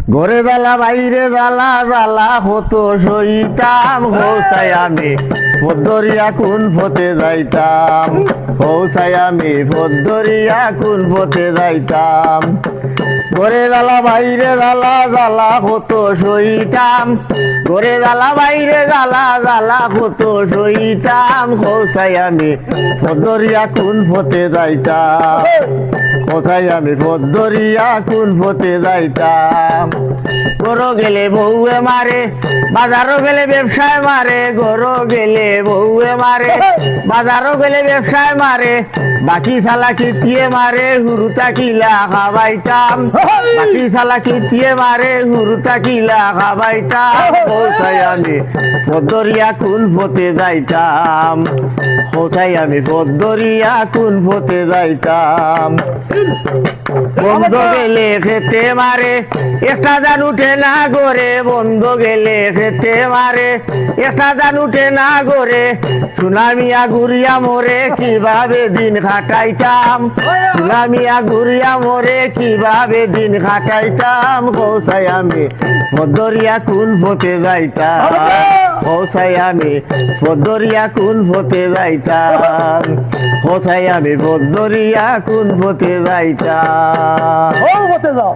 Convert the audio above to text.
ঘরে বেলা বাইরে বেলা জ্বালা হতো সইতাম হৌসাই আমি পদ্মরিয়া কোন পথে যাইতাম হৌসাই আমি পদ্মরিয়া কোন পথে যাইতাম ঘরে বেলা বাইরে জ্বালা জ্বালা হতো সইতাম ঘরে বেলা বাইরে জ্বালা জ্বালা হতো সইতাম হৌসাই আমি পদ্মরিয়া কোন পথে যাইতাম কোথায় আমি পদ্মরিয়া কোন পথে যাইতাম গরো গেলে বউয়ে মারে বাজারও গেলে ব্যবসায় মারে গরো গেলে বউয়ে মারে বাজারও গেলে ব্যবসায় মারে বাকি শালা খিটিয়ে মারে হুরুতা কিলা খাবাইতাম বাকি শালা খিটিয়ে মারে হুরুতা কিলা খাবাইতাম কোথায় আমি পদ্মরিয়া কোন পথে যাইতাম কোথায় আমি পদ্মরিয়া কোন পথে যাইতাম বন্ধ গেলে খেতে মারে একটা দান উঠে না গড়ে বন্ধ গেলে খেতে মারে একটা দান উঠে না গড়ে সুনামিয়া ঘুরিয়া মরে কিভাবে দিন কাটাইতাম সুনামিয়া ঘুরিয়া মরে কিভাবে দিন কাটাইতাম কোথায় আমি পদ্মরিয়া কোন পথে যাইতাম কোথায় আমি পদ্মরিয়া কোন পথে যাইতাম কোথায় আমি পদ্মরিয়া কোন পথে যাইতাম ও পথে যাও।